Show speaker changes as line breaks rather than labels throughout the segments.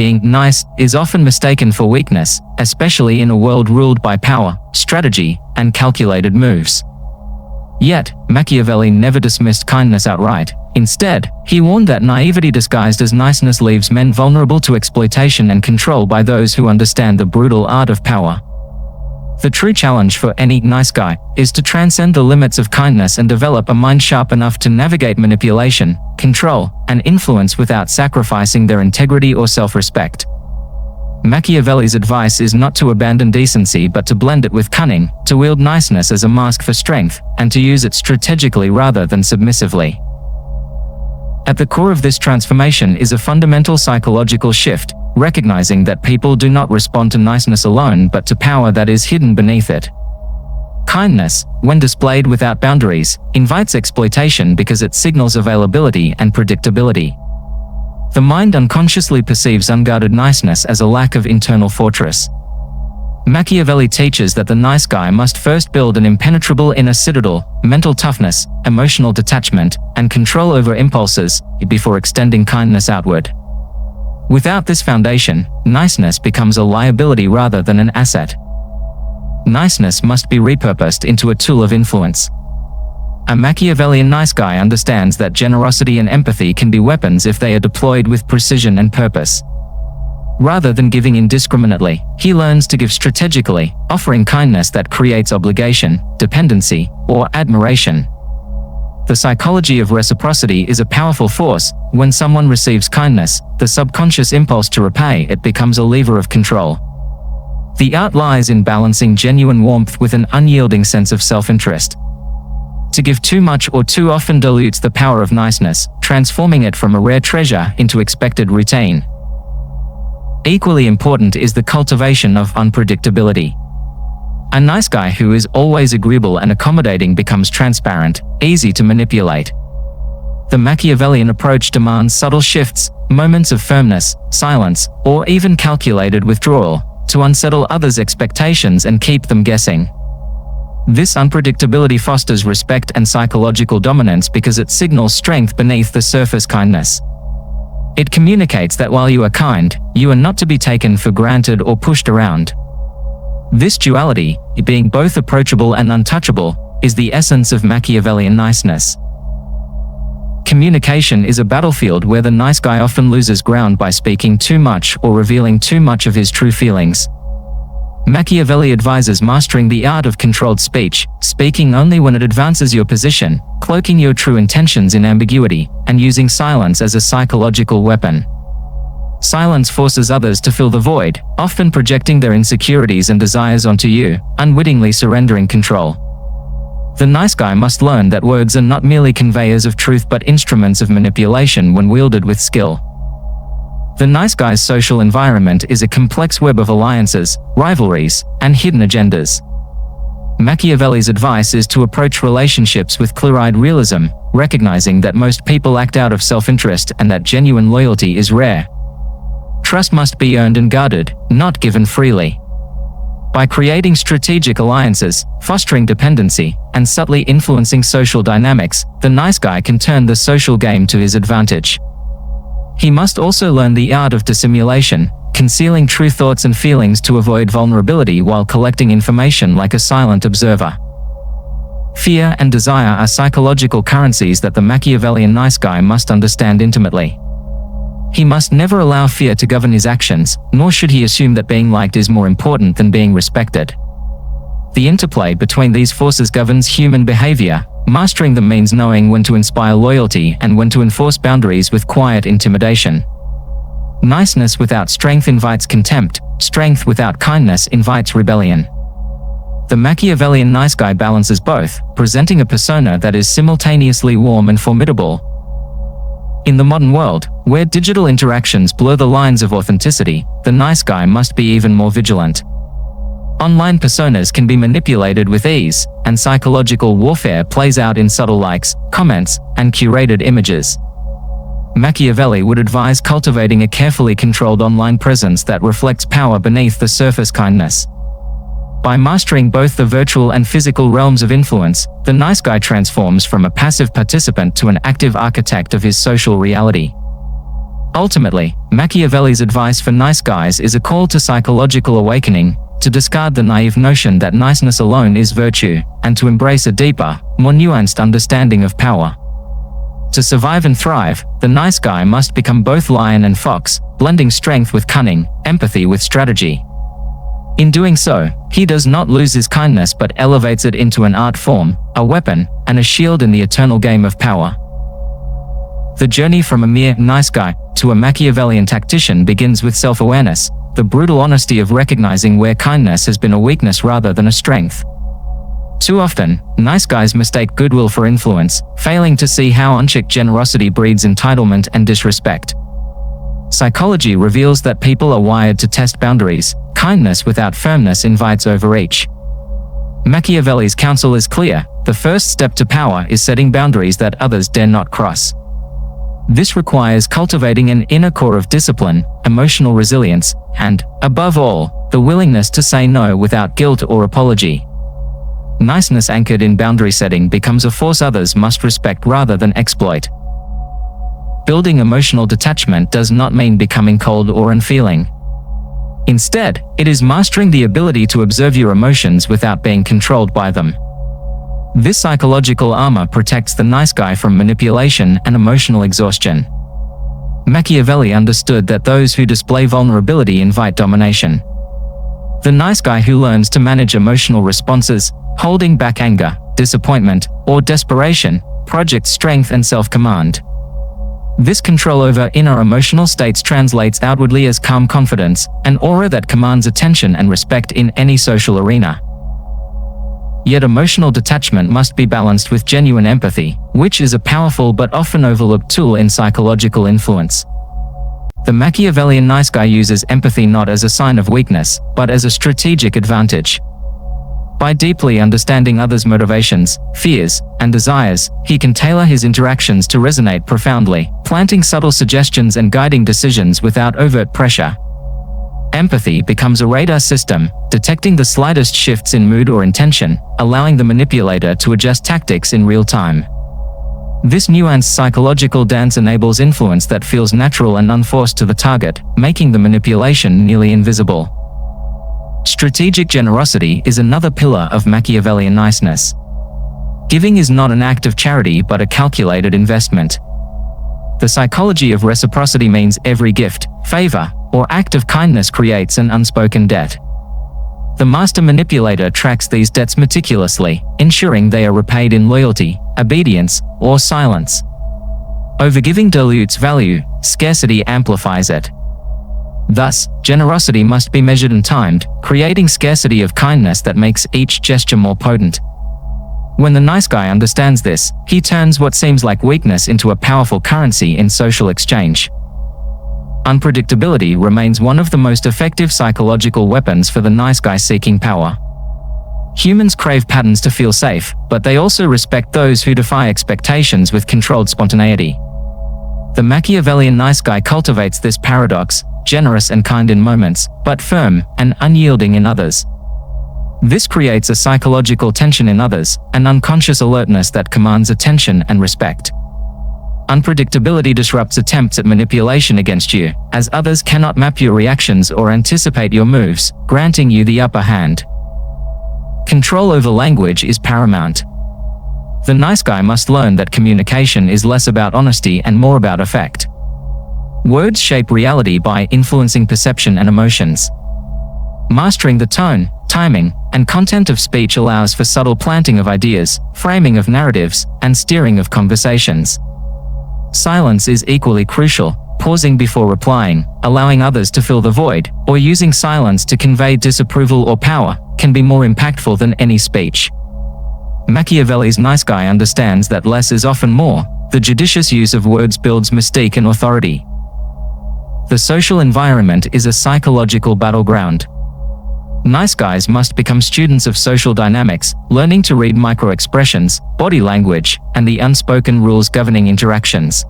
being nice is often mistaken for weakness, especially in a world ruled by power, strategy, and calculated moves. Yet, Machiavelli never dismissed kindness outright. Instead, he warned that naivety disguised as niceness leaves men vulnerable to exploitation and control by those who understand the brutal art of power. The true challenge for any nice guy is to transcend the limits of kindness and develop a mind sharp enough to navigate manipulation, control, and influence without sacrificing their integrity or self-respect. Machiavelli's advice is not to abandon decency but to blend it with cunning, to wield niceness as a mask for strength, and to use it strategically rather than submissively. At the core of this transformation is a fundamental psychological shift, recognizing that people do not respond to niceness alone but to power that is hidden beneath it. Kindness, when displayed without boundaries, invites exploitation because it signals availability and predictability. The mind unconsciously perceives unguarded niceness as a lack of internal fortress. Machiavelli teaches that the nice guy must first build an impenetrable inner citadel, mental toughness, emotional detachment, and control over impulses, before extending kindness outward. Without this foundation, niceness becomes a liability rather than an asset. Niceness must be repurposed into a tool of influence. A Machiavellian nice guy understands that generosity and empathy can be weapons if they are deployed with precision and purpose. Rather than giving indiscriminately, he learns to give strategically, offering kindness that creates obligation, dependency, or admiration. The psychology of reciprocity is a powerful force. When someone receives kindness, the subconscious impulse to repay it becomes a lever of control. The art lies in balancing genuine warmth with an unyielding sense of self-interest. To give too much or too often dilutes the power of niceness, transforming it from a rare treasure into expected routine. Equally important is the cultivation of unpredictability. A nice guy who is always agreeable and accommodating becomes transparent, easy to manipulate. The Machiavellian approach demands subtle shifts, moments of firmness, silence, or even calculated withdrawal, to unsettle others' expectations and keep them guessing. This unpredictability fosters respect and psychological dominance because it signals strength beneath the surface kindness. It communicates that while you are kind, you are not to be taken for granted or pushed around. This duality, being both approachable and untouchable, is the essence of Machiavellian niceness. Communication is a battlefield where the nice guy often loses ground by speaking too much or revealing too much of his true feelings. Machiavelli advises mastering the art of controlled speech, speaking only when it advances your position, cloaking your true intentions in ambiguity, and using silence as a psychological weapon. Silence forces others to fill the void, often projecting their insecurities and desires onto you, unwittingly surrendering control. The nice guy must learn that words are not merely conveyors of truth but instruments of manipulation when wielded with skill. The nice guy's social environment is a complex web of alliances, rivalries, and hidden agendas. Machiavelli's advice is to approach relationships with clear-eyed realism, recognizing that most people act out of self-interest and that genuine loyalty is rare. Trust must be earned and guarded, not given freely. By creating strategic alliances, fostering dependency, and subtly influencing social dynamics, the nice guy can turn the social game to his advantage. He must also learn the art of dissimulation, concealing true thoughts and feelings to avoid vulnerability while collecting information like a silent observer. Fear and desire are psychological currencies that the Machiavellian nice guy must understand intimately. He must never allow fear to govern his actions, nor should he assume that being liked is more important than being respected. The interplay between these forces governs human behavior. Mastering them means knowing when to inspire loyalty and when to enforce boundaries with quiet intimidation. Niceness without strength invites contempt, strength without kindness invites rebellion. The Machiavellian nice guy balances both, presenting a persona that is simultaneously warm and formidable. In the modern world, where digital interactions blur the lines of authenticity, the nice guy must be even more vigilant. Online personas can be manipulated with ease, and psychological warfare plays out in subtle likes, comments, and curated images. Machiavelli would advise cultivating a carefully controlled online presence that reflects power beneath the surface kindness. By mastering both the virtual and physical realms of influence, the nice guy transforms from a passive participant to an active architect of his social reality. Ultimately, Machiavelli's advice for nice guys is a call to psychological awakening, to discard the naive notion that niceness alone is virtue, and to embrace a deeper, more nuanced understanding of power. To survive and thrive, the nice guy must become both lion and fox, blending strength with cunning, empathy with strategy. In doing so, he does not lose his kindness but elevates it into an art form, a weapon, and a shield in the eternal game of power. The journey from a mere nice guy to a Machiavellian tactician begins with self-awareness, the brutal honesty of recognizing where kindness has been a weakness rather than a strength. Too often, nice guys mistake goodwill for influence, failing to see how unchecked generosity breeds entitlement and disrespect. Psychology reveals that people are wired to test boundaries. Kindness without firmness invites overreach. Machiavelli's counsel is clear: the first step to power is setting boundaries that others dare not cross. This requires cultivating an inner core of discipline, emotional resilience, and, above all, the willingness to say no without guilt or apology. Niceness anchored in boundary setting becomes a force others must respect rather than exploit. Building emotional detachment does not mean becoming cold or unfeeling. Instead, it is mastering the ability to observe your emotions without being controlled by them. This psychological armor protects the nice guy from manipulation and emotional exhaustion. Machiavelli understood that those who display vulnerability invite domination. The nice guy who learns to manage emotional responses, holding back anger, disappointment, or desperation, projects strength and self-command. This control over inner emotional states translates outwardly as calm confidence, an aura that commands attention and respect in any social arena. Yet emotional detachment must be balanced with genuine empathy, which is a powerful but often overlooked tool in psychological influence. The Machiavellian nice guy uses empathy not as a sign of weakness, but as a strategic advantage. By deeply understanding others' motivations, fears, and desires, he can tailor his interactions to resonate profoundly, planting subtle suggestions and guiding decisions without overt pressure. Empathy becomes a radar system, detecting the slightest shifts in mood or intention, allowing the manipulator to adjust tactics in real time. This nuanced psychological dance enables influence that feels natural and unforced to the target, making the manipulation nearly invisible. Strategic generosity is another pillar of Machiavellian niceness. Giving is not an act of charity but a calculated investment. The psychology of reciprocity means every gift, favor, or act of kindness creates an unspoken debt. The master manipulator tracks these debts meticulously, ensuring they are repaid in loyalty, obedience, or silence. Overgiving dilutes value, scarcity amplifies it. Thus, generosity must be measured and timed, creating scarcity of kindness that makes each gesture more potent. When the nice guy understands this, he turns what seems like weakness into a powerful currency in social exchange. Unpredictability remains one of the most effective psychological weapons for the nice guy seeking power. Humans crave patterns to feel safe, but they also respect those who defy expectations with controlled spontaneity. The Machiavellian nice guy cultivates this paradox, generous and kind in moments, but firm and unyielding in others. This creates a psychological tension in others, an unconscious alertness that commands attention and respect. Unpredictability disrupts attempts at manipulation against you, as others cannot map your reactions or anticipate your moves, granting you the upper hand. Control over language is paramount. The nice guy must learn that communication is less about honesty and more about effect. Words shape reality by influencing perception and emotions. Mastering the tone, timing, and content of speech allows for subtle planting of ideas, framing of narratives, and steering of conversations. Silence is equally crucial, pausing before replying, allowing others to fill the void, or using silence to convey disapproval or power, can be more impactful than any speech. Machiavelli's nice guy understands that less is often more. The judicious use of words builds mystique and authority. The social environment is a psychological battleground. Nice guys must become students of social dynamics, learning to read micro-expressions, body language, and the unspoken rules governing interactions.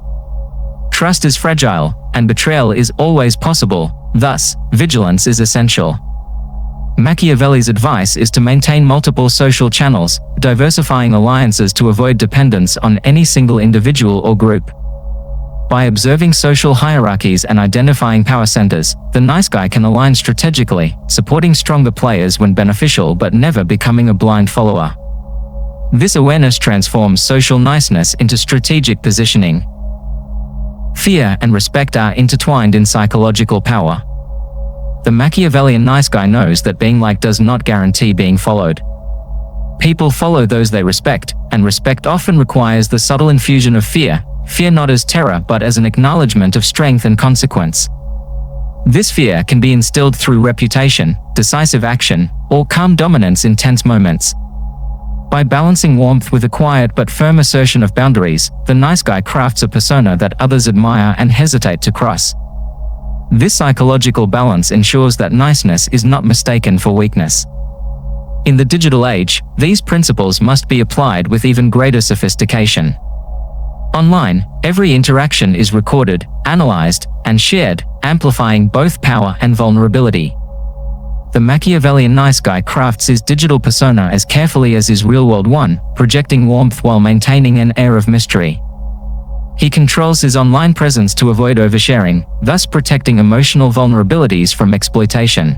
Trust is fragile, and betrayal is always possible, thus, vigilance is essential. Machiavelli's advice is to maintain multiple social channels, diversifying alliances to avoid dependence on any single individual or group. By observing social hierarchies and identifying power centers, the nice guy can align strategically, supporting stronger players when beneficial but never becoming a blind follower. This awareness transforms social niceness into strategic positioning. Fear and respect are intertwined in psychological power. The Machiavellian nice guy knows that being liked does not guarantee being followed. People follow those they respect, and respect often requires the subtle infusion of fear not as terror but as an acknowledgement of strength and consequence. This fear can be instilled through reputation, decisive action, or calm dominance in tense moments. By balancing warmth with a quiet but firm assertion of boundaries, the nice guy crafts a persona that others admire and hesitate to cross. This psychological balance ensures that niceness is not mistaken for weakness. In the digital age, these principles must be applied with even greater sophistication. Online, every interaction is recorded, analyzed, and shared, amplifying both power and vulnerability. The Machiavellian nice guy crafts his digital persona as carefully as his real-world one, projecting warmth while maintaining an air of mystery. He controls his online presence to avoid oversharing, thus protecting emotional vulnerabilities from exploitation.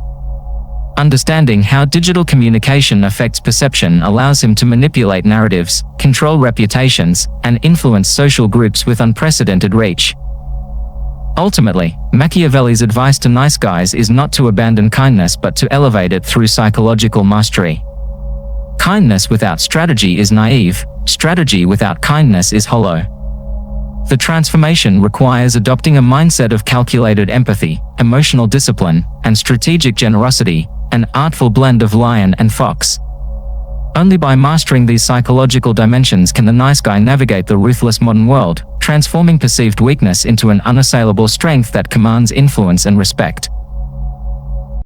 Understanding how digital communication affects perception allows him to manipulate narratives, control reputations, and influence social groups with unprecedented reach. Ultimately, Machiavelli's advice to nice guys is not to abandon kindness but to elevate it through psychological mastery. Kindness without strategy is naive, strategy without kindness is hollow. The transformation requires adopting a mindset of calculated empathy, emotional discipline, and strategic generosity, an artful blend of lion and fox. Only by mastering these psychological dimensions can the nice guy navigate the ruthless modern world, transforming perceived weakness into an unassailable strength that commands influence and respect.